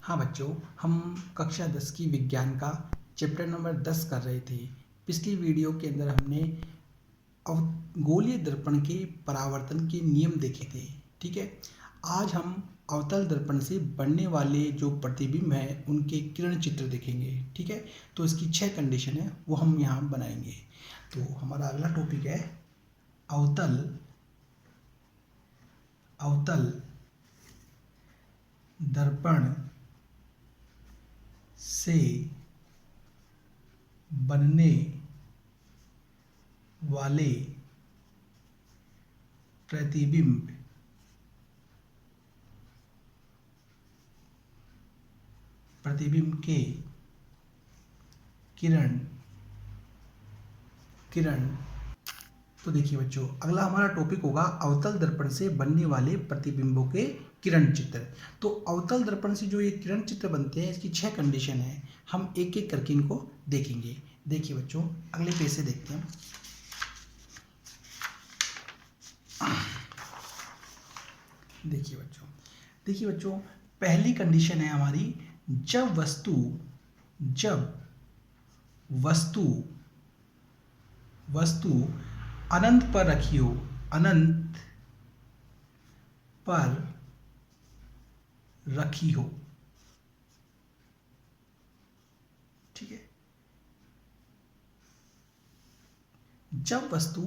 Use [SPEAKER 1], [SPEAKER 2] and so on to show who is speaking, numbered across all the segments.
[SPEAKER 1] हाँ बच्चों, हम कक्षा 10 की विज्ञान का चैप्टर नंबर 10 कर रहे थे। पिछली वीडियो के अंदर हमने गोलीय दर्पण के परावर्तन के नियम देखे थे। ठीक है, आज हम अवतल दर्पण से बनने वाले जो प्रतिबिंब हैं उनके किरण चित्र देखेंगे। ठीक है, तो इसकी 6 कंडीशन है वो हम यहाँ बनाएंगे। तो हमारा अगला टॉपिक है अवतल अवतल दर्पण से बनने वाले प्रतिबिंब के किरण। तो देखिए बच्चों, अगला हमारा टॉपिक होगा अवतल दर्पण से बनने वाले प्रतिबिंबों के किरण चित्र। तो अवतल दर्पण से जो ये किरण चित्र बनते हैं इसकी 6 कंडीशन है। हम एक एक करके इनको देखेंगे। देखिए बच्चों, अगले पेज से देखते हैं। देखिए बच्चों, पहली कंडीशन है हमारी, जब वस्तु अनंत पर रखी हो, ठीक है, जब वस्तु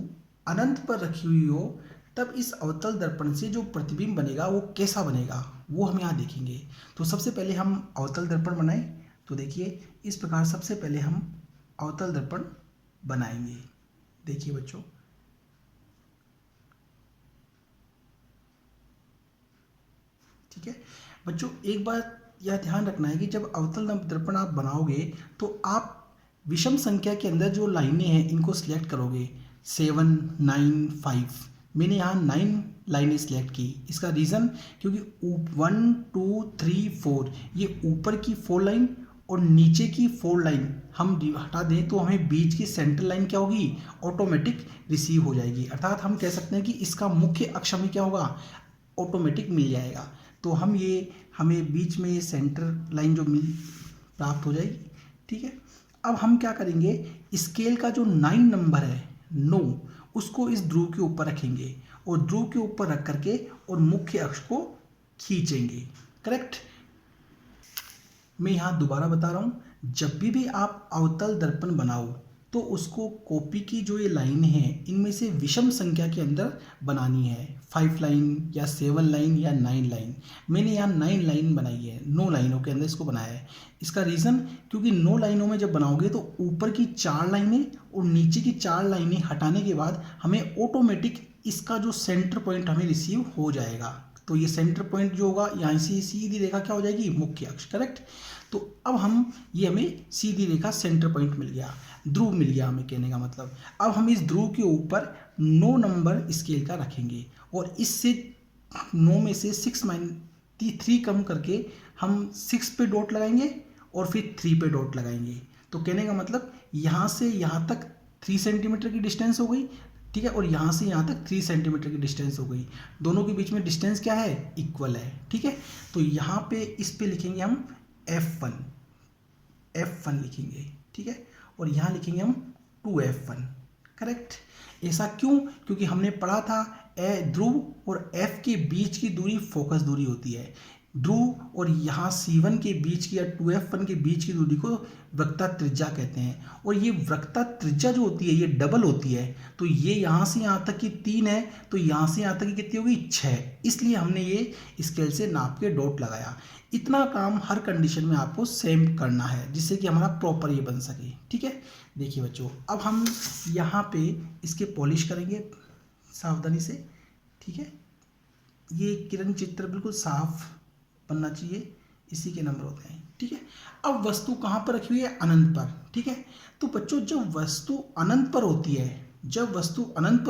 [SPEAKER 1] अनंत पर रखी हुई हो तब इस अवतल दर्पण से जो प्रतिबिंब बनेगा वो कैसा बनेगा वो हम यहाँ देखेंगे। तो सबसे पहले हम अवतल दर्पण बनाएं। तो देखिए, इस प्रकार सबसे पहले हम अवतल दर्पण बनाएंगे। देखिए बच्चों, ठीक है बच्चों, एक बात यह ध्यान रखना है कि जब अवतल दर्पण आप बनाओगे तो आप विषम संख्या के अंदर जो लाइनें हैं इनको सिलेक्ट करोगे। 7, 9, 5, मैंने यहाँ 9 लाइनें सिलेक्ट की। इसका रीज़न क्योंकि 1, 2, 3, 4 ये ऊपर की 4 लाइन और नीचे की 4 लाइन हम हटा दें तो हमें बीच की सेंट्रल लाइन क्या होगी, ऑटोमेटिक रिसीव हो जाएगी। अर्थात हम कह सकते हैं कि इसका मुख्य अक्ष हमें क्या होगा, ऑटोमेटिक मिल जाएगा। तो हमें बीच में सेंटर लाइन जो प्राप्त हो जाएगी। ठीक है, अब हम क्या करेंगे, स्केल का जो 9 नंबर है 9 उसको इस ध्रुव के ऊपर रखेंगे और ध्रुव के ऊपर रख करके और मुख्य अक्ष को खींचेंगे। करेक्ट। मैं यहाँ दोबारा बता रहा हूँ, जब भी आप अवतल दर्पण बनाओ तो उसको कॉपी की जो ये लाइन है इनमें से विषम संख्या के अंदर बनानी है। 5 लाइन या 7 लाइन या 9 लाइन। मैंने यहाँ 9 लाइन बनाई है, 9 लाइनों के अंदर इसको बनाया है। इसका रीज़न क्योंकि 9 लाइनों में जब बनाओगे तो ऊपर की 4 लाइनें और नीचे की 4 लाइनें हटाने के बाद हमें ऑटोमेटिक इसका जो सेंटर पॉइंट हमें रिसीव हो जाएगा। तो ये सेंटर पॉइंट जो होगा यहाँ से सीधी रेखा क्या हो जाएगी, मुख्य अक्ष। करेक्ट। तो अब हमें सीधी रेखा सेंटर पॉइंट मिल गया, ध्रुव मिल गया हमें, कहने का मतलब। अब हम इस ध्रुव के ऊपर 9 नंबर स्केल का रखेंगे और इससे 9 में से 6 कम करके हम 6 पे डॉट लगाएंगे और फिर 3 पे डॉट लगाएंगे। तो कहने का मतलब यहाँ से यहाँ तक 3 सेंटीमीटर की डिस्टेंस हो गई। ठीक है, और यहाँ से यहाँ तक 3 सेंटीमीटर की डिस्टेंस हो गई। दोनों के बीच में डिस्टेंस क्या है, इक्वल है। ठीक है, तो यहाँ पे इस पे लिखेंगे हम F1 लिखेंगे। ठीक है, और यहाँ लिखेंगे हम 2F1। करेक्ट। ऐसा क्यों, क्योंकि हमने पढ़ा था ध्रुव और F के बीच की दूरी फोकस दूरी होती है। ध्रुव और यहाँ C1 के बीच की या 2F1 के बीच की दूरी को वक्रता त्रिज्या कहते हैं। और ये वक्रता त्रिज्या जो होती है ये डबल होती है। तो ये यहाँ से यहाँ तक की 3 है, तो यहाँ से यहाँ तक की कितनी होगी, 6। इसलिए हमने ये स्केल से नाप के डॉट लगाया। इतना काम हर कंडीशन में आपको सेम करना है जिससे कि हमारा प्रॉपर ये बन सके। ठीक है, देखिए बच्चों, अब हम यहाँ पे इसके पॉलिश करेंगे सावधानी से। ठीक है, ये किरण चित्र बिल्कुल साफ बनना चाहिए, इसी के नंबर होते हैं। ठीक है, अब वस्तु कहाँ पर रखी हुई है, अनंत पर। ठीक है, तो बच्चों जब वस्तु अनंत पर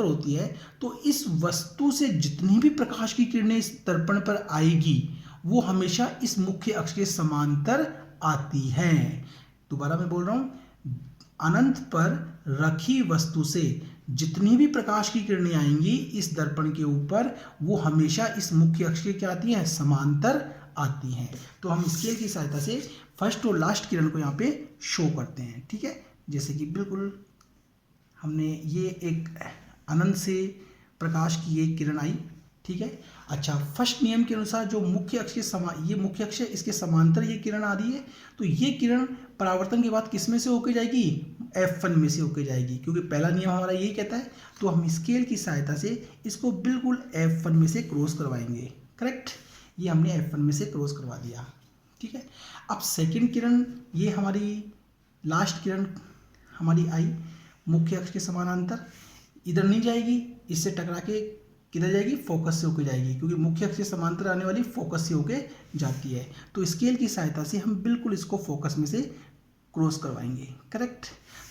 [SPEAKER 1] होती है तो इस वस्तु से जितनी भी प्रकाश की किरणें इस दर्पण पर आएगी वो हमेशा इस मुख्य अक्ष के समांतर आती हैं। दोबारा मैं बोल रहा हूं, अनंत पर रखी वस्तु से जितनी भी प्रकाश की किरणें आएंगी इस दर्पण के ऊपर वो हमेशा इस मुख्य अक्ष के क्या आती हैं, समांतर आती हैं। तो हम स्केल की सहायता से फर्स्ट और लास्ट किरण को यहाँ पे शो करते हैं। ठीक है, जैसे कि बिल्कुल हमने ये एक अनंत से प्रकाश की एक किरण आई। ठीक है, अच्छा, फर्स्ट नियम के अनुसार जो मुख्य अक्ष के ये मुख्य अक्ष है, इसके समांतर ये किरण आ रही है, तो ये किरण परावर्तन के बाद किस में से होकर जाएगी, F1 में से होकर जाएगी, क्योंकि पहला नियम हमारा यही कहता है। तो हम स्केल की सहायता से इसको बिल्कुल F1 में से क्रॉस करवाएंगे। करेक्ट, ये हमने F1 में से क्रॉस करवा दिया। ठीक है, अब सेकेंड किरण, ये हमारी लास्ट किरण हमारी आई मुख्य अक्ष के समानांतर, इधर नहीं जाएगी, इससे टकरा के किधर जाएगी, फोकस से होकर जाएगी, क्योंकि मुख्य अक्ष के समांतर आने वाली फोकस से होकर जाती है। तो स्केल की सहायता से हम बिल्कुल इसको फोकस में से क्रॉस करवाएंगे। करेक्ट,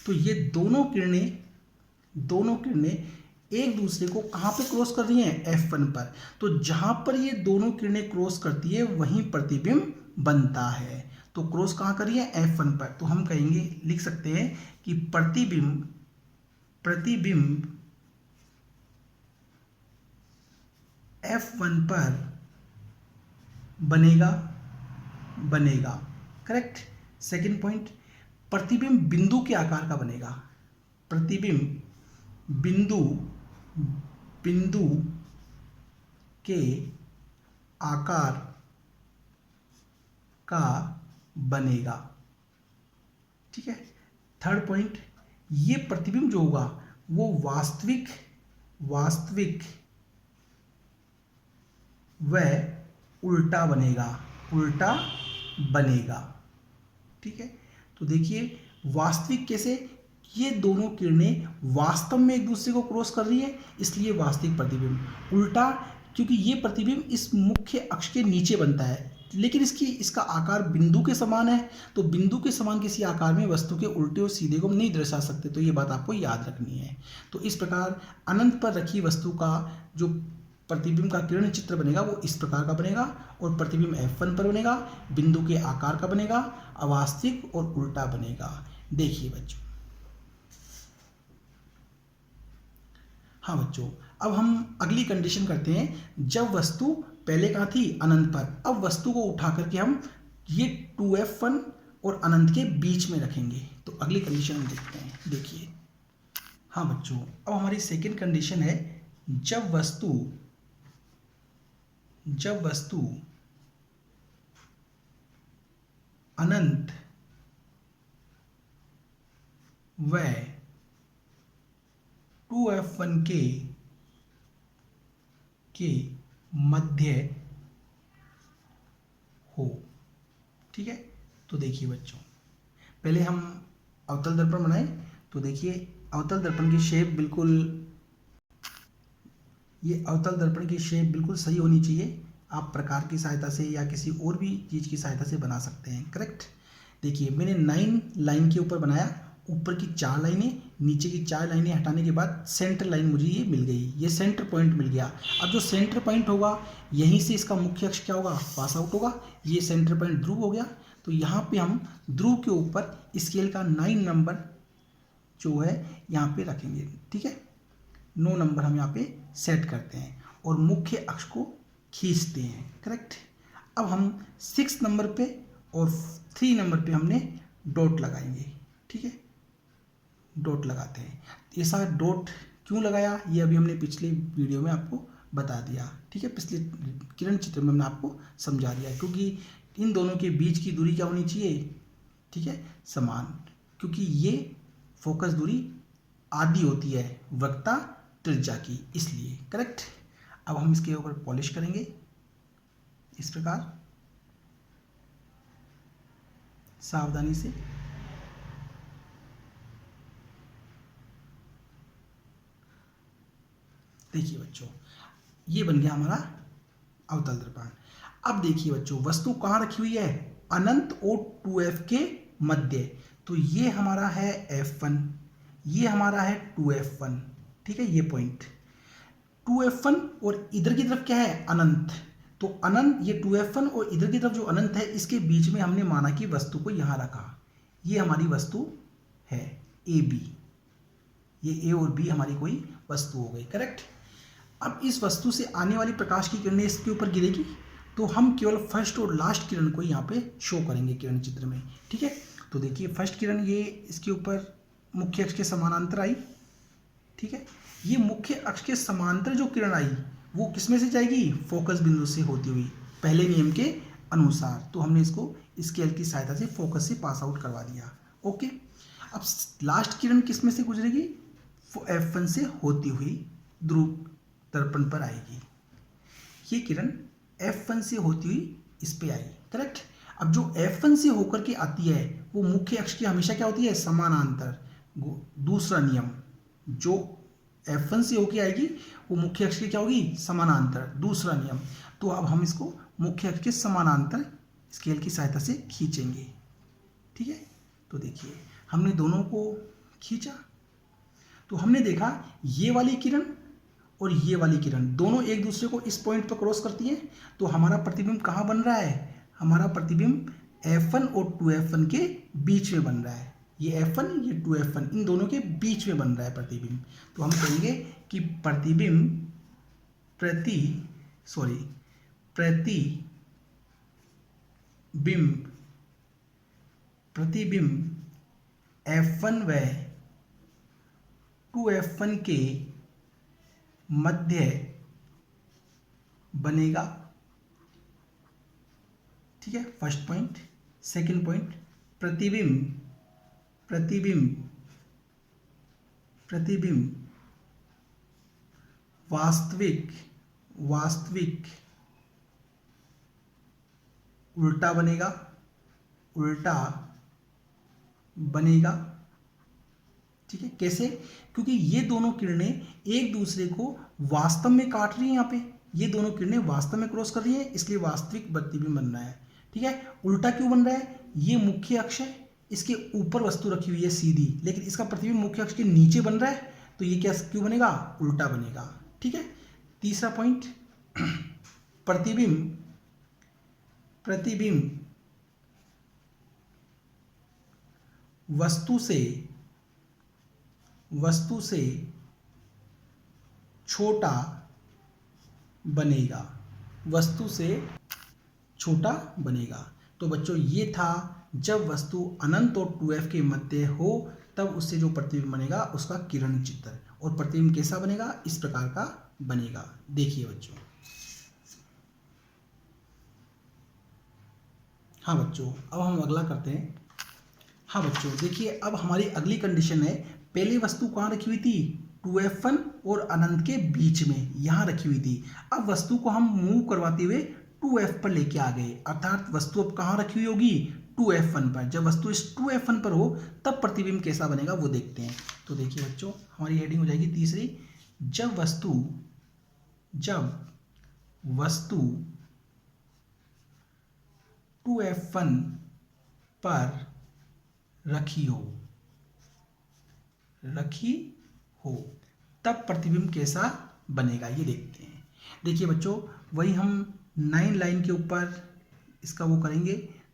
[SPEAKER 1] तो ये दोनों किरणें एक दूसरे को कहाँ पे क्रॉस कर रही हैं, F1 पर। तो जहाँ पर ये दोनों किरणें क्रॉस करती है वहीं प्रतिबिंब बनता है। तो क्रॉस कहाँ कर रही है, F1 पर। तो हम कहेंगे, लिख सकते हैं कि प्रतिबिंब F1 पर बनेगा। करेक्ट, सेकंड पॉइंट, प्रतिबिंब बिंदु के आकार का बनेगा। प्रतिबिंब बिंदु के आकार का बनेगा। ठीक है, थर्ड पॉइंट, ये प्रतिबिंब जो होगा वो वास्तविक व उल्टा बनेगा। ठीक है, तो देखिए वास्तविक कैसे, ये दोनों किरणें वास्तव में एक दूसरे को क्रॉस कर रही है, इसलिए वास्तविक प्रतिबिंब। उल्टा, क्योंकि ये प्रतिबिंब इस मुख्य अक्ष के नीचे बनता है, लेकिन इसका आकार बिंदु के समान है, तो बिंदु के समान किसी आकार में वस्तु के उल्टे और सीधे को हम नहीं दर्शा सकते। तो ये बात आपको याद रखनी है। तो इस प्रकार अनंत पर रखी वस्तु का जो प्रतिबिंब का किरण चित्र बनेगा वो इस प्रकार का बनेगा, और प्रतिबिंब F1 पर बनेगा, बिंदु के आकार का बनेगा, अवास्तविक और उल्टा बनेगा। देखिए बच्चों, हाँ बच्चों, अब हम अगली कंडीशन करते हैं। जब वस्तु पहले कहाँ थी, अनंत पर, अब वस्तु को उठा करके हम ये 2F1 और अनंत के बीच में रखेंगे। तो अगली कंडीशन हम देखते हैं। देखिए, हाँ बच्चों, अब हमारी सेकेंड कंडीशन है, जब वस्तु अनंत व 2F1 के मध्य हो। ठीक है, तो देखिए बच्चों, पहले हम अवतल दर्पण बनाएं। तो देखिए अवतल दर्पण की शेप बिल्कुल, ये अवतल दर्पण की शेप बिल्कुल सही होनी चाहिए। आप प्रकार की सहायता से या किसी और भी चीज़ की सहायता से बना सकते हैं। करेक्ट, देखिए मैंने 9 लाइन के ऊपर बनाया, ऊपर की 4 लाइनें, नीचे की 4 लाइनें हटाने के बाद सेंटर लाइन मुझे ये मिल गई, ये सेंटर पॉइंट मिल गया। अब जो सेंटर पॉइंट होगा यहीं से इसका मुख्य अक्ष क्या होगा, पास आउट होगा। ये सेंटर पॉइंट ध्रुव हो गया। तो यहाँ पे हम ध्रुव के ऊपर स्केल का 9 नंबर जो है यहाँ पे रखेंगे। ठीक है, 9 नंबर हम यहाँ पे सेट करते हैं और मुख्य अक्ष को खींचते हैं। करेक्ट, अब हम 6 नंबर पे और 3 नंबर पे हमने डॉट लगाएंगे। ठीक है, डॉट लगाते हैं। ऐसा डॉट क्यों लगाया ये अभी हमने पिछले वीडियो में आपको बता दिया। ठीक है, पिछले किरण चित्र में हमने आपको समझा दिया, क्योंकि इन दोनों के बीच की दूरी क्या होनी चाहिए, ठीक है, समान, क्योंकि ये फोकस दूरी आधी होती है वक्रता त्रिज्या की, इसलिए। करेक्ट, अब हम इसके ऊपर पॉलिश करेंगे इस प्रकार सावधानी से। देखिए बच्चों, ये बन गया हमारा अवतल दर्पण। अब देखिए बच्चों, वस्तु कहाँ रखी हुई है, अनंत और 2F के मध्य। तो ये हमारा है F1, ये हमारा है 2F1। ठीक है, ये पॉइंट 2F1 और इधर की तरफ क्या है, अनंत। तो अनंत, ये 2F1 और इधर की तरफ जो अनंत है, इसके बीच में हमने माना कि वस्तु को यहाँ रखा। ये हमारी वस्तु है AB, ये A और B हमारी कोई वस्तु हो गई। करेक्ट, अब इस वस्तु से आने वाली प्रकाश की किरणें इसके ऊपर गिरेगी, तो हम केवल फर्स्ट और लास्ट किरण को यहाँ पे शो करेंगे किरण चित्र में, ठीक है। तो देखिए फर्स्ट किरण ये इसके ऊपर मुख्य अक्ष के समानांतर आई, ठीक है। ये मुख्य अक्ष के समांतर जो किरण आई वो किसमें से जाएगी, फोकस बिंदु से होती हुई, पहले नियम के अनुसार। तो हमने इसको स्केल की सहायता से फोकस से पास आउट करवा दिया, ओके। अब लास्ट किरण किसमें से गुजरेगी, F1 से होती हुई ध्रुव दर्पण पर आएगी। ये किरण F1 से होती हुई इस पे आई, करेक्ट। अब जो F1 से होकर के आती है वो मुख्य अक्ष की हमेशा क्या होती है, समानांतर। दूसरा नियम, जो F1 से होकर आएगी वो मुख्य अक्ष की क्या होगी, समानांतर, दूसरा नियम। तो अब हम इसको मुख्य अक्ष के समानांतर स्केल की सहायता से खींचेंगे, ठीक है। तो देखिए हमने दोनों को खींचा तो हमने देखा ये वाली किरण और ये वाली किरण दोनों एक दूसरे को इस पॉइंट पर क्रॉस करती हैं। तो हमारा प्रतिबिंब कहाँ बन रहा है, हमारा प्रतिबिंब F1 और 2F1 के बीच में बन रहा है। ये F1 ये 2F1 इन दोनों के बीच में बन रहा है प्रतिबिंब। तो हम कहेंगे कि प्रतिबिंब F1 व 2F1 के मध्य बनेगा, ठीक है, फर्स्ट पॉइंट। सेकंड पॉइंट, प्रतिबिंब वास्तविक उल्टा बनेगा, ठीक है। कैसे, क्योंकि ये दोनों किरणें एक दूसरे को वास्तव में काट रही हैं, यहाँ पे ये दोनों किरणें वास्तव में क्रॉस कर रही हैं, इसलिए वास्तविक प्रतिबिंब बन रहा है, ठीक है। उल्टा क्यों बन रहा है, ये मुख्य अक्ष है, इसके ऊपर वस्तु रखी हुई है सीधी, लेकिन इसका प्रतिबिंब मुख्य अक्ष के नीचे बन रहा है, तो ये क्या क्यों बनेगा, उल्टा बनेगा, ठीक है। तीसरा पॉइंट, प्रतिबिंब वस्तु से छोटा बनेगा, तो बच्चों ये था जब वस्तु अनंत और 2F के मध्य हो तब उससे जो प्रतिबिंब बनेगा उसका किरण चित्र। और प्रतिबिंब कैसा बनेगा, इस प्रकार का बनेगा। देखिए बच्चों, हाँ बच्चों अब हम अगला करते हैं। हाँ बच्चों देखिए, अब हमारी अगली कंडीशन है, पहले वस्तु कहाँ रखी हुई थी, 2F1 और अनंत के बीच में यहाँ रखी हुई थी। अब वस्तु को हम मूव करवाते हुए 2F पर लेके आ गए, अर्थात वस्तु अब कहाँ रखी हुई होगी, 2F1 पर। जब वस्तु इस 2F1 पर हो तब प्रतिबिंब कैसा बनेगा वो देखते हैं। तो देखिए बच्चों, हमारी हेडिंग हो जाएगी तीसरी, जब वस्तु 2F1 पर रखी हो तब प्रतिबिंब कैसा बनेगा ये देखते हैं। देखिए बच्चों, वही हम 9 लाइन के ऊपर इसका वो करेंगे,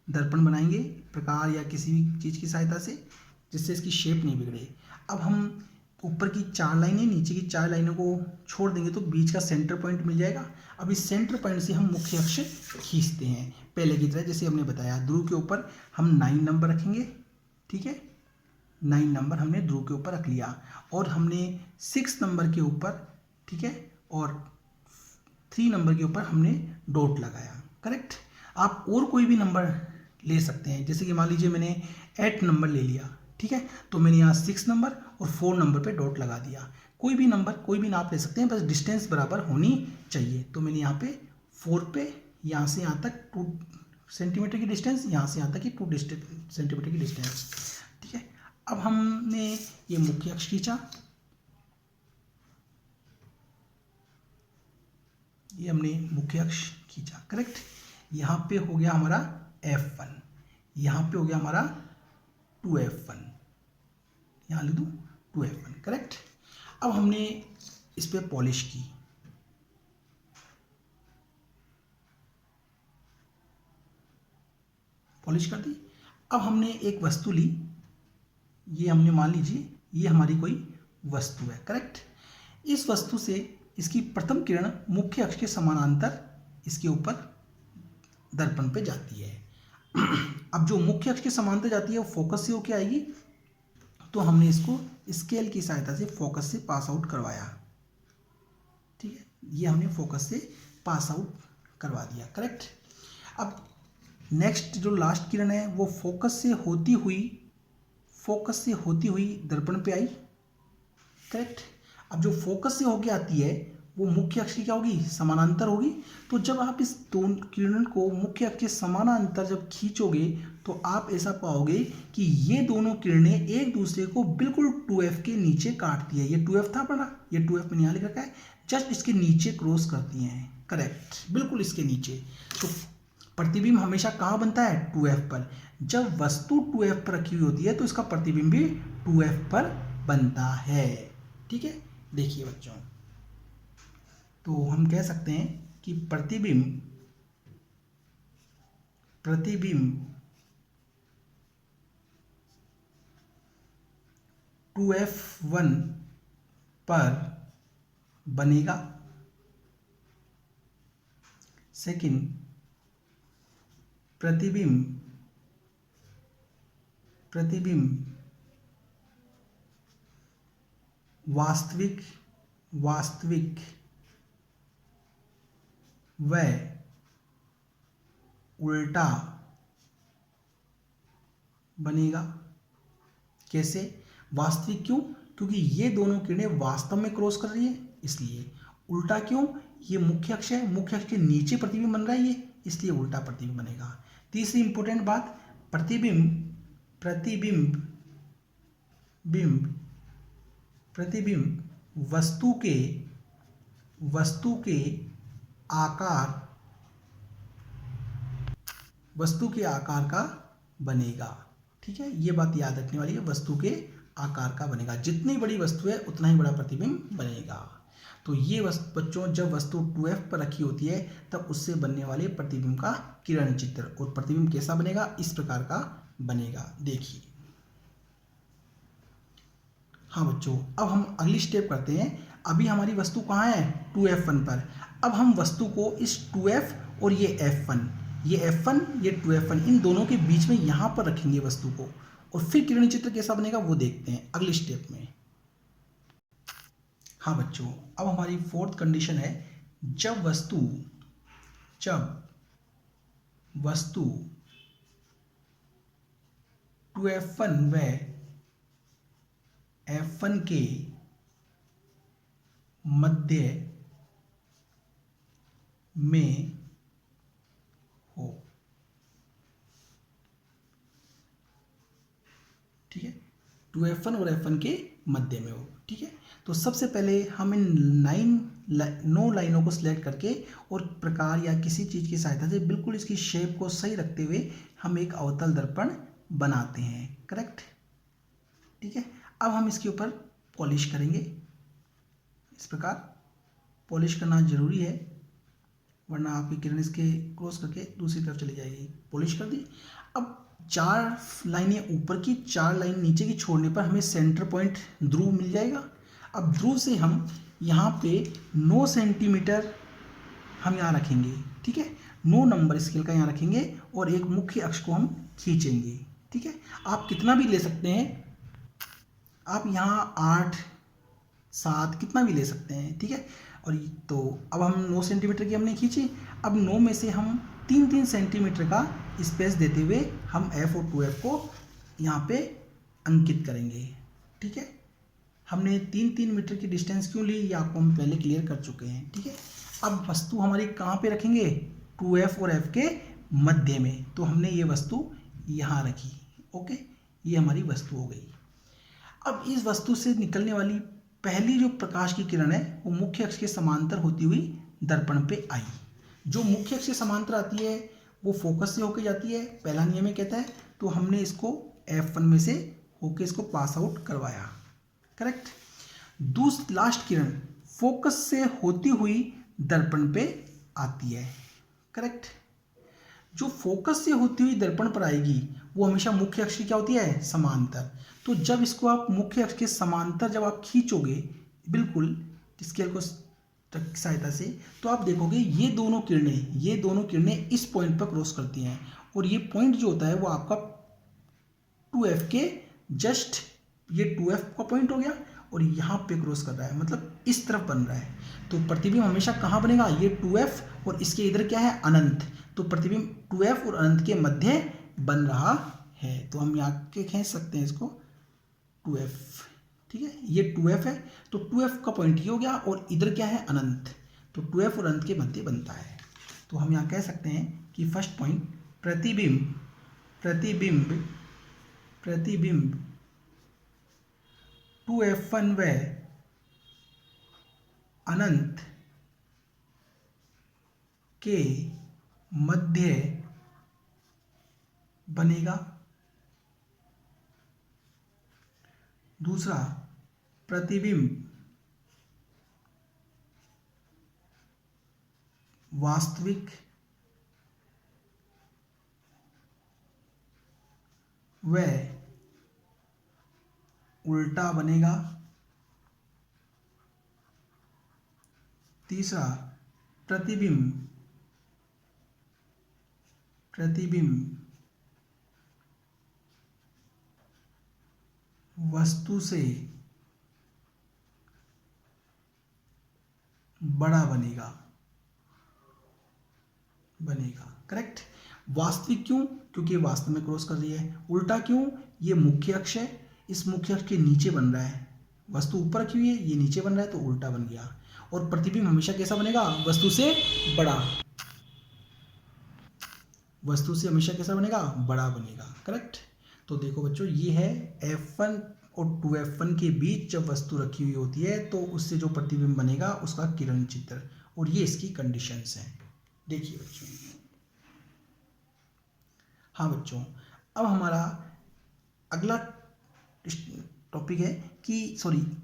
[SPEAKER 1] दर्पण बनाएंगे प्रकार या किसी भी चीज़ की सहायता से, जिससे इसकी शेप नहीं बिगड़े। अब हम ऊपर की 4 लाइनें नीचे की 4 लाइनों को छोड़ देंगे तो बीच का सेंटर पॉइंट मिल जाएगा। अब इस सेंटर पॉइंट से हम मुख्य अक्ष खींचते हैं पहले की तरह, जैसे हमने बताया ध्रुव के ऊपर हम 9 नंबर रखेंगे, ठीक है। 9 नंबर हमने ध्रुव के ऊपर रख लिया और हमने 6 नंबर के ऊपर, ठीक है, और 3 नंबर के ऊपर हमने डॉट लगाया, करेक्ट। आप और कोई भी नंबर ले सकते हैं, जैसे कि मान लीजिए मैंने 8 नंबर ले लिया, ठीक है, तो मैंने यहाँ 6 नंबर और 4 नंबर पे डॉट लगा दिया। कोई भी नंबर कोई भी नाप ले सकते हैं, बस डिस्टेंस बराबर होनी चाहिए। तो मैंने यहाँ पे 4 पे यहाँ से यहाँ तक 2 सेंटीमीटर की डिस्टेंस, यहाँ से यहाँ तक की 2 सेंटीमीटर की डिस्टेंस, ठीक है। अब हमने ये मुख्य अक्ष खींचा, ये हमने मुख्य अक्ष खींचा, करेक्ट। यहाँ पे हो गया हमारा F1, यहाँ पे हो गया हमारा 2F1, यहाँ लिख दूँ 2F1, करेक्ट। अब हमने इस पे पॉलिश की, पॉलिश कर दी। अब हमने एक वस्तु ली, ये हमने मान लीजिए ये हमारी कोई वस्तु है, करेक्ट। इस वस्तु से इसकी प्रथम किरण मुख्य अक्ष के समानांतर इसके ऊपर दर्पण पे जाती है। अब जो मुख्य अक्ष के समांतर जाती है वो फोकस से होके आएगी, तो हमने इसको स्केल की सहायता से फोकस से पास आउट करवाया। ठीक है, ये हमने फोकस से पास आउट करवा दिया। करेक्ट। अब नेक्स्ट जो लास्ट किरण है वो फोकस से होती हुई दर्पण पे आई। करेक्ट। अब जो फोकस से होके आती है वो मुख्य अक्ष की क्या होगी, समानांतर होगी। तो जब आप इस दोनों किरण को मुख्य अक्ष के समानांतर जब खींचोगे तो आप ऐसा पाओगे कि ये दोनों किरणें एक दूसरे को बिल्कुल 2f के नीचे काटती है। ये 2f था पढ़ा, ये 2f मैंने यहाँ लिख रखा है, जस्ट इसके नीचे क्रॉस करती हैं। करेक्ट, बिल्कुल इसके नीचे। तो प्रतिबिंब हमेशा कहाँ बनता है, 2f पर। जब वस्तु 2f पर रखी हुई होती है तो इसका प्रतिबिंब भी 2f पर बनता है। ठीक है, देखिए बच्चों, तो हम कह सकते हैं कि प्रतिबिंब 2f1 पर बनेगा। सेकंड, प्रतिबिंब वास्तविक व उल्टा बनेगा। कैसे वास्तविक? क्यों? क्योंकि ये दोनों किरणें वास्तव में क्रॉस कर रही है इसलिए। उल्टा क्यों? ये मुख्य अक्ष है, मुख्य अक्ष के नीचे प्रतिबिंब बन रहा है ये, इसलिए उल्टा प्रतिबिंब बनेगा। तीसरी इंपॉर्टेंट बात, प्रतिबिंब वस्तु के आकार का बनेगा। ठीक है, ये बात याद रखने वाली है, वस्तु के आकार का बनेगा। जितनी बड़ी वस्तु है उतना ही बड़ा प्रतिबिंब बनेगा। तो ये बच्चों, जब वस्तु 2f पर रखी होती है तब उससे बनने वाले प्रतिबिंब का किरण चित्र, और प्रतिबिंब कैसा बनेगा, इस प्रकार का बनेगा। देखिए, हाँ बच्चों, अब हम अगली स्टेप करते हैं। अभी हमारी वस्तु कहाँ है, 2f1 पर। अब हम वस्तु को इस 2f और ये f1, ये 2f1, इन दोनों के बीच में यहाँ पर रखेंगे वस्तु को, और फिर किरण चित्र कैसा बनेगा वो देखते हैं अगली स्टेप में। हाँ बच्चों, अब हमारी फोर्थ कंडीशन है, जब वस्तु 2f1 व f1 के मध्य में हो। ठीक है, 2f1 और f1 के मध्य में हो। ठीक है, तो सबसे पहले हम इन 9 लाइनों को सिलेक्ट करके और प्रकार या किसी चीज़ की सहायता से बिल्कुल इसकी शेप को सही रखते हुए हम एक अवतल दर्पण बनाते हैं। करेक्ट। ठीक है, अब हम इसके ऊपर पॉलिश करेंगे। इस प्रकार पॉलिश करना जरूरी है, वरना आपकी किरण इसके क्रॉस करके दूसरी तरफ चली जाएगी। पॉलिश कर दी। अब 4 लाइनें ऊपर की, 4 लाइन नीचे की छोड़ने पर हमें सेंटर पॉइंट ध्रुव मिल जाएगा। अब ध्रुव से हम यहाँ पे 9 सेंटीमीटर हम यहाँ रखेंगे। ठीक है, 9 नंबर स्केल का यहाँ रखेंगे और एक मुख्य अक्ष को हम खींचेंगे। ठीक है, आप कितना भी ले सकते हैं, आप यहाँ 8, 7 कितना भी ले सकते हैं। ठीक है, और तो अब हम 9 सेंटीमीटर की हमने खींची। अब 9 में से हम 3-3 सेंटीमीटर का स्पेस देते हुए हम f और 2f को यहाँ पे अंकित करेंगे। ठीक है, हमने 3-3 मीटर की डिस्टेंस क्यों ली, ये आपको हम पहले क्लियर कर चुके हैं। ठीक है, अब वस्तु हमारी कहाँ पे रखेंगे, 2f और f के मध्य में। तो हमने ये वस्तु यहाँ रखी। ओके, ये हमारी वस्तु हो गई। अब इस वस्तु से निकलने वाली पहली जो प्रकाश की किरण है वो मुख्य अक्ष के समांतर होती हुई दर्पण पे आई। जो मुख्य अक्ष के समांतर आती है वो फोकस से होकर जाती है, पहला नियम ये कहता है। तो हमने इसको f1 में से होके इसको पास आउट करवाया। करेक्ट। लास्ट किरण फोकस से होती हुई दर्पण पे आती है। करेक्ट। जो फोकस से होती हुई दर्पण पर आएगी वो हमेशा मुख्य अक्ष की क्या होती है, समांतर। तो जब इसको आप मुख्य अक्ष के समांतर जब आप खींचोगे बिल्कुल स्केल को, की सहायता से, तो आप देखोगे ये दोनों किरणें इस पॉइंट पर क्रॉस करती हैं, और ये पॉइंट जो होता है वो आपका 2F के जस्ट, ये 2F का पॉइंट हो गया और यहाँ पे क्रॉस कर रहा है, मतलब इस तरफ बन रहा है। तो प्रतिबिंब हमेशा कहाँ बनेगा, ये 2F और इसके इधर क्या है, अनंत। तो प्रतिबिंब 2F और अनंत के मध्य बन रहा है, तो हम यहाँ के खींच सकते हैं इसको 2F, ठीक है। ये 2F है, तो 2F का पॉइंट ये हो गया, और इधर क्या है, अनंत। तो 2F और अनंत के मध्य बनता है। तो हम यहाँ कह सकते हैं कि फर्स्ट पॉइंट, प्रतिबिंब 2F1 व अनंत के मध्य बनेगा। दूसरा, प्रतिबिंब वास्तविक व उल्टा बनेगा। तीसरा, प्रतिबिंब वस्तु से बड़ा बनेगा। करेक्ट। वास्तविक क्यों, क्योंकि वास्तव में क्रॉस कर रही है। उल्टा क्यों, ये मुख्य अक्ष है, इस मुख्य अक्ष के नीचे बन रहा है, वस्तु ऊपर रखी हुई है, ये नीचे बन रहा है, तो उल्टा बन गया। और प्रतिबिंब हमेशा कैसा बनेगा, वस्तु से बड़ा, वस्तु से हमेशा कैसा बनेगा, बड़ा बनेगा। करेक्ट। तो देखो बच्चों, ये है F1 और 2F1 के बीच जब वस्तु रखी हुई होती है तो उससे जो प्रतिबिंब बनेगा उसका किरण चित्र, और ये इसकी कंडीशंस हैं। देखिए बच्चों, हाँ बच्चों, अब हमारा अगला टॉपिक है कि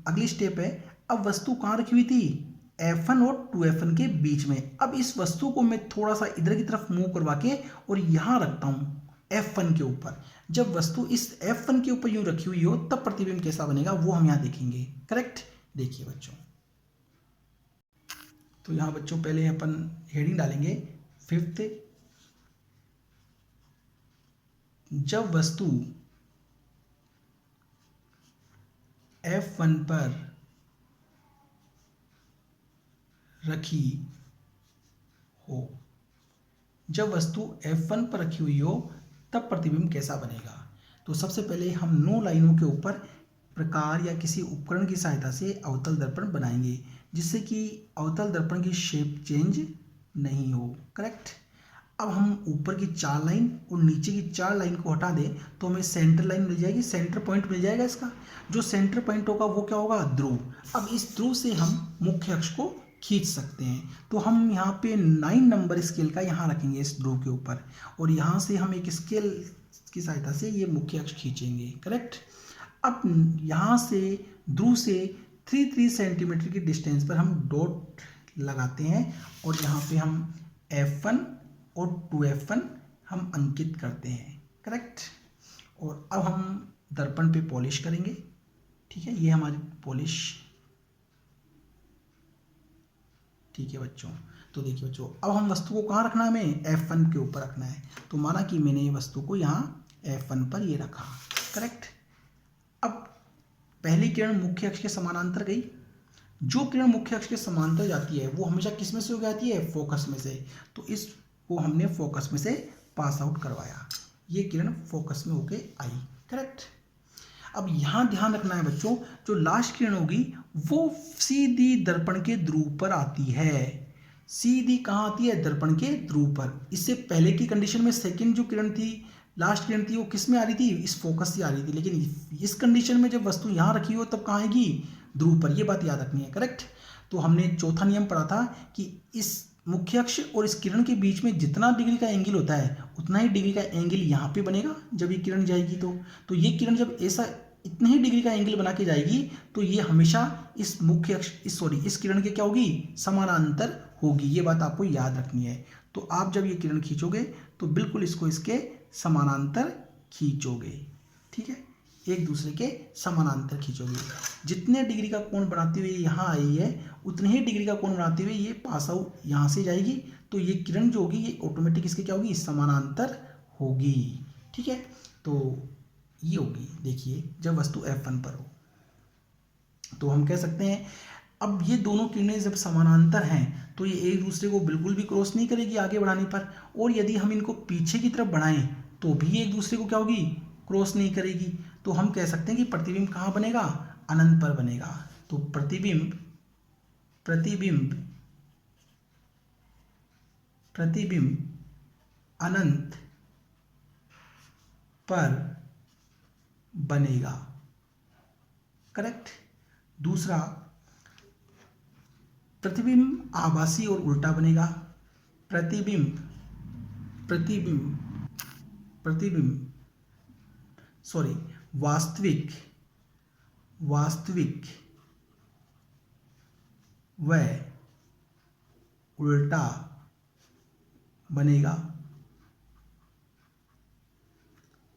[SPEAKER 1] अगली स्टेप है, अब वस्तु कहाँ रखी हुई थी, F1 और 2F1 के बीच में। अब इस वस्तु को मैं थोड़ा सा इधर की तरफ मूव करवा के और यहाँ रखता हूँ F1 के ऊपर। जब वस्तु इस F1 के ऊपर यूँ रखी हुई हो तब प्रतिबिंब कैसा बनेगा वो हम यहाँ देखेंगे। करेक्ट। देखिए बच्चों, तो यहाँ बच्चों पहले अपन हेडिंग डालेंगे, फिफ्थ, जब वस्तु F1 पर रखी हो, जब वस्तु F1 पर रखी हुई हो तब प्रतिबिंब कैसा बनेगा। तो सबसे पहले हम 9 लाइनों के ऊपर प्रकार या किसी उपकरण की सहायता से अवतल दर्पण बनाएंगे, जिससे कि अवतल दर्पण की शेप चेंज नहीं हो। करेक्ट। अब हम ऊपर की 4 लाइन और नीचे की 4 लाइन को हटा दें तो हमें सेंटर लाइन मिल जाएगी, सेंटर पॉइंट मिल जाएगा। इसका जो सेंटर पॉइंट होगा वो क्या होगा, ध्रुव। अब इस ध्रुव से हम मुख्य अक्ष को खींच सकते हैं। तो हम यहाँ पे 9 नंबर स्केल का यहाँ रखेंगे इस ध्रुव के ऊपर, और यहाँ से हम एक स्केल की सहायता से ये मुख्य अक्ष खींचेंगे। करेक्ट। अब यहाँ से ध्रुव से 3 सेंटीमीटर की डिस्टेंस पर हम डॉट लगाते हैं, और यहाँ पे हम F1 और 2F1 हम अंकित करते हैं। करेक्ट। और अब हम दर्पण पे पॉलिश करेंगे। ठीक है, ये हमारी पॉलिश। ठीक है बच्चों, तो देखिए बच्चों, अब हम वस्तु को कहाँ रखना है, हमें F1 के ऊपर रखना है। तो माना कि मैंने ये वस्तु को यहाँ F1 पर ये रखा। करेक्ट। अब पहली किरण मुख्य अक्ष के समानांतर गई। जो किरण मुख्य अक्ष के समांतर जाती है वो हमेशा किस में से होकर आती है, फोकस में से। तो इसको हमने फोकस में से पास आउट करवाया, ये किरण फोकस में होके आई। करेक्ट। अब यहाँ ध्यान रखना है बच्चों, जो लास्ट किरण होगी वो सीधी दर्पण के ध्रुव पर आती है। सीधी कहाँ आती है, दर्पण के ध्रुव पर। इससे पहले की कंडीशन में सेकंड जो किरण थी, लास्ट किरण थी, वो किस में आ रही थी, इस फोकस से आ रही थी। लेकिन इस कंडीशन में जब वस्तु यहाँ रखी हो तब कहाँ आएगी, ध्रुव पर। ये बात याद रखनी है। करेक्ट। तो हमने चौथा नियम पढ़ा था कि इस मुख्य अक्ष और इस किरण के बीच में जितना डिग्री का एंगल होता है उतना ही डिग्री का एंगल यहाँ पे बनेगा जब ये किरण जाएगी। तो ये किरण जब ऐसा इतने ही डिग्री का एंगल बना के जाएगी तो ये हमेशा इस मुख्य अक्ष इस किरण के क्या होगी, समानांतर होगी। ये बात आपको याद रखनी है। तो आप जब ये किरण खींचोगे तो बिल्कुल इसको इसके समानांतर खींचोगे। ठीक है, एक दूसरे के समानांतर खींचोगे। जितने डिग्री का कोण बनाते हुए यहाँ आई है उतने ही डिग्री का कोण बनाते हुए ये पास आउट यहाँ से जाएगी, तो ये किरण जो होगी ये ऑटोमेटिक इसके क्या होगी, समानांतर होगी। ठीक है, तो ये होगी, देखिए जब वस्तु F1 पर हो तो हम कह सकते हैं अब ये दोनों किरणें जब समानांतर हैं तो ये एक दूसरे को बिल्कुल भी क्रॉस नहीं करेगी आगे बढ़ाने पर, और यदि हम इनको पीछे की तरफ बढ़ाएं तो भी एक दूसरे को क्या होगी, क्रॉस नहीं करेगी। तो हम कह सकते हैं कि प्रतिबिंब कहाँ बनेगा, अनंत पर बनेगा। तो प्रतिबिंब प्रतिबिंब प्रतिबिंब अनंत पर बनेगा, करेक्ट। दूसरा, प्रतिबिंब आभासी और उल्टा बनेगा। प्रतिबिंब प्रतिबिंब प्रतिबिंब सॉरी वास्तविक वास्तविक व उल्टा बनेगा।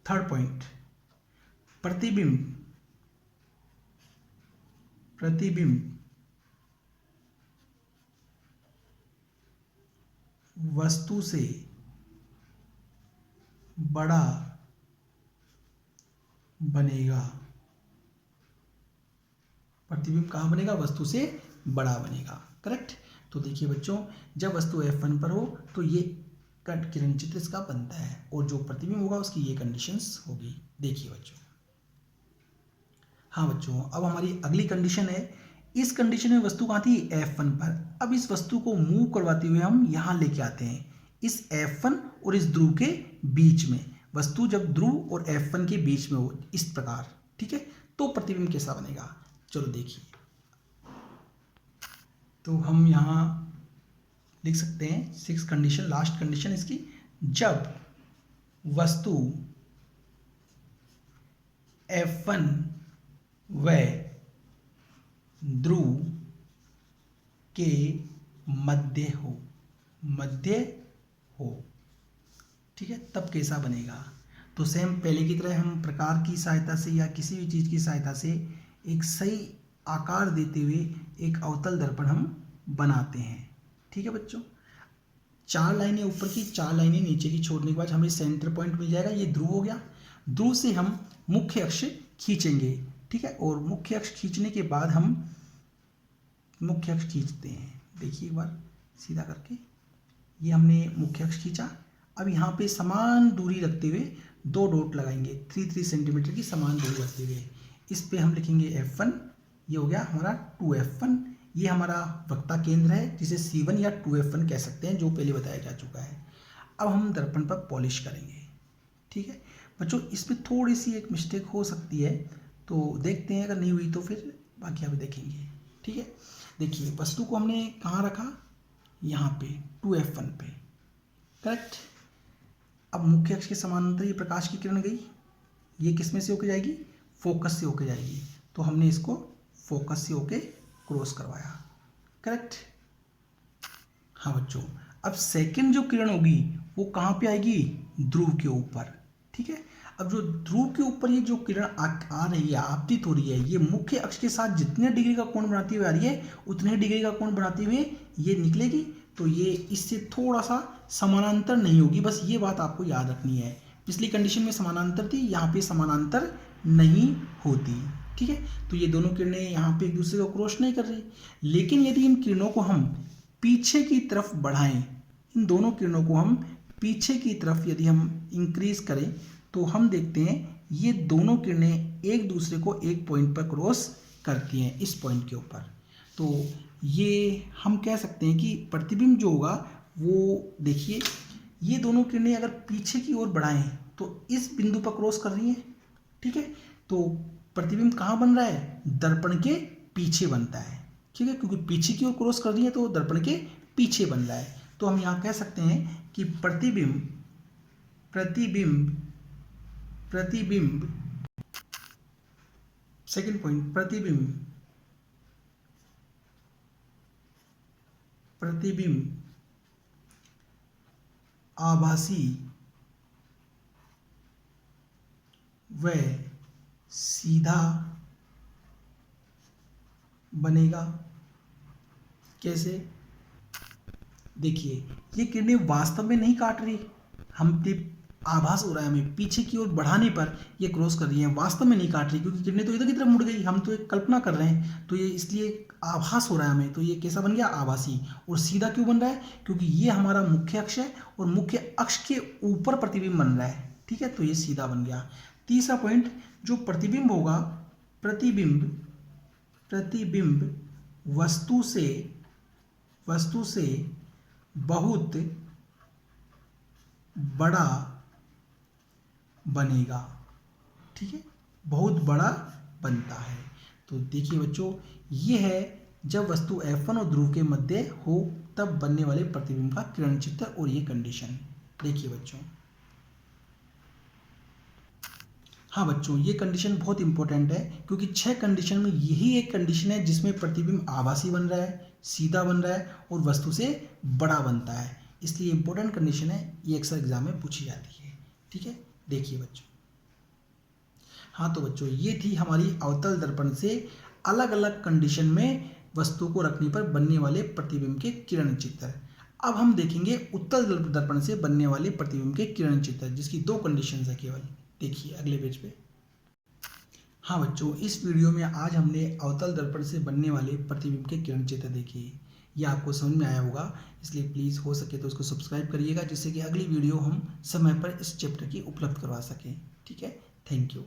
[SPEAKER 1] थर्ड पॉइंट, प्रतिबिंब प्रतिबिंब वस्तु से बड़ा बनेगा। प्रतिबिंब कहाँ बनेगा, वस्तु से बड़ा बनेगा, करेक्ट। तो देखिए बच्चों, जब वस्तु F1 पर हो तो ये किरण चित्र इसका बनता है, और जो प्रतिबिंब होगा उसकी ये कंडीशंस होगी। देखिए बच्चों, हाँ बच्चों, अब हमारी अगली कंडीशन है। इस कंडीशन में वस्तु कहाँ थी, F1 पर। अब इस वस्तु को मूव करवाते हुए हम यहाँ लेके आते हैं, इस F1 और इस ध्रुव के बीच में। वस्तु जब ध्रुव और F1 के बीच में हो इस प्रकार, ठीक है, तो प्रतिबिंब कैसा बनेगा, चलो देखिए। तो हम यहाँ लिख सकते हैं 6 कंडीशन, लास्ट कंडीशन इसकी, जब वस्तु F1 व ध्रुव के मध्य हो, ठीक है, तब कैसा बनेगा। तो सेम पहले की तरह हम प्रकार की सहायता से या किसी भी चीज़ की सहायता से एक सही आकार देते हुए एक अवतल दर्पण हम बनाते हैं। ठीक है बच्चों, 4 लाइनें ऊपर की, 4 लाइनें नीचे की छोड़ने के बाद हमें सेंटर पॉइंट मिल जाएगा। ये ध्रुव हो गया। ध्रुव से हम मुख्य अक्ष खींचेंगे, ठीक है, और मुख्य अक्ष खींचने के बाद हम मुख्य अक्ष खींचते हैं। देखिए एक बार सीधा करके, ये हमने मुख्य अक्ष खींचा। अब यहाँ पे समान दूरी रखते हुए 2 डॉट लगाएंगे, 3 सेंटीमीटर की समान दूरी रखते हुए। इस पे हम लिखेंगे F1, ये हो गया हमारा 2F1। ये हमारा वक्ता केंद्र है जिसे C1 या 2F1 कह सकते हैं, जो पहले बताया जा चुका है। अब हम दर्पण पर पॉलिश करेंगे। ठीक है बच्चों, इसमें थोड़ी सी एक मिस्टेक हो सकती है, तो देखते हैं, अगर नहीं हुई तो फिर बाकी आप देखेंगे। ठीक है, देखिए वस्तु को हमने कहाँ रखा, यहाँ पे 2F1 पे, करेक्ट। अब मुख्य अक्ष के समानांतर ये प्रकाश की किरण गई, ये किस में से होके जाएगी, फोकस से होके जाएगी, तो हमने इसको फोकस से होके क्रॉस करवाया, करेक्ट। हाँ बच्चों, अब सेकंड जो किरण होगी वो कहाँ पे आएगी, ध्रुव के ऊपर। ठीक है, अब जो ध्रुव के ऊपर ये जो किरण आ रही है, आपतित हो रही है, ये मुख्य अक्ष के साथ जितने डिग्री का कोण बनाती हुई आ रही है उतने डिग्री का कोण बनाते हुए ये निकलेगी, तो ये इससे थोड़ा सा समानांतर नहीं होगी। बस ये बात आपको याद रखनी है, पिछली कंडीशन में समानांतर थी, यहाँ पे समानांतर नहीं होती। ठीक है, तो ये दोनों किरणें यहाँ पे एक दूसरे को क्रॉस नहीं कर रही। लेकिन यदि इन किरणों को हम पीछे की तरफ बढ़ाएं, इन दोनों किरणों को हम पीछे की तरफ यदि हम इंक्रीज करें, तो हम देखते हैं ये दोनों किरणें एक दूसरे को एक पॉइंट पर क्रॉस करती हैं, इस पॉइंट के ऊपर। तो ये हम कह सकते हैं कि प्रतिबिंब जो होगा वो, देखिए ये दोनों किरणें अगर पीछे की ओर बढ़ाएं तो इस बिंदु पर क्रॉस कर रही हैं। ठीक है, तो प्रतिबिंब कहाँ बन रहा है, दर्पण के पीछे बनता है। ठीक है, क्योंकि पीछे की ओर क्रॉस कर रही है तो दर्पण के पीछे बन रहा है। तो हम यहाँ कह सकते हैं कि प्रतिबिंब प्रतिबिंब प्रतिबिंब सेकंड पॉइंट, प्रतिबिंब प्रतिबिंब आभासी व सीधा बनेगा। कैसे? देखिए, ये किरणें वास्तव में नहीं काट रही, हम आभास हो रहा है हमें, पीछे की ओर बढ़ाने पर ये क्रॉस कर रही है, वास्तव में नहीं काट रही, क्योंकि किरणें तो इधर की तरफ मुड़ गई, हम तो एक कल्पना कर रहे हैं, तो ये इसलिए आभास हो रहा है हमें। तो ये कैसा बन गया? आभासी। और सीधा क्यों बन रहा है? क्योंकि ये हमारा मुख्य अक्ष है और मुख्य अक्ष के ऊपर प्रतिबिंब बन रहा है। ठीक है, तो ये सीधा बन गया। तीसरा पॉइंट, जो प्रतिबिंब होगा, प्रतिबिंब प्रतिबिंब वस्तु से बहुत बड़ा बनेगा। ठीक है, बहुत बड़ा बनता है। तो देखिए बच्चों, ये है जब वस्तु F1 और ध्रुव के मध्य हो तब बनने वाले प्रतिबिंब का किरण चित्र और ये कंडीशन। देखिए बच्चों, हाँ बच्चों, ये कंडीशन बहुत इंपॉर्टेंट है, क्योंकि 6 कंडीशन में यही एक कंडीशन है जिसमें प्रतिबिंब आभासी बन रहा है, सीधा बन रहा है और वस्तु से बड़ा बनता है। इसलिए इंपॉर्टेंट कंडीशन है, ये अक्सर एग्जाम में पूछी जाती है। ठीक है, देखिए बच्चों, हाँ तो बच्चों, ये थी हमारी अवतल दर्पण से अलग अलग कंडीशन में वस्तु को रखने पर बनने वाले प्रतिबिंब के किरण चित्र। अब हम देखेंगे उत्तल दर्पण से बनने वाले प्रतिबिंब के किरण चित्र, जिसकी 2 कंडीशंस है केवल। देखिए अगले पेज पे। हाँ बच्चों, इस वीडियो में आज हमने अवतल दर्पण से बनने वाले प्रतिबिंब के किरण चित्र देखे। ये आपको समझ में आया होगा, इसलिए प्लीज़ हो सके तो उसको सब्सक्राइब करिएगा, जिससे कि अगली वीडियो हम समय पर इस चैप्टर की उपलब्ध करवा सकें। ठीक है, थैंक यू।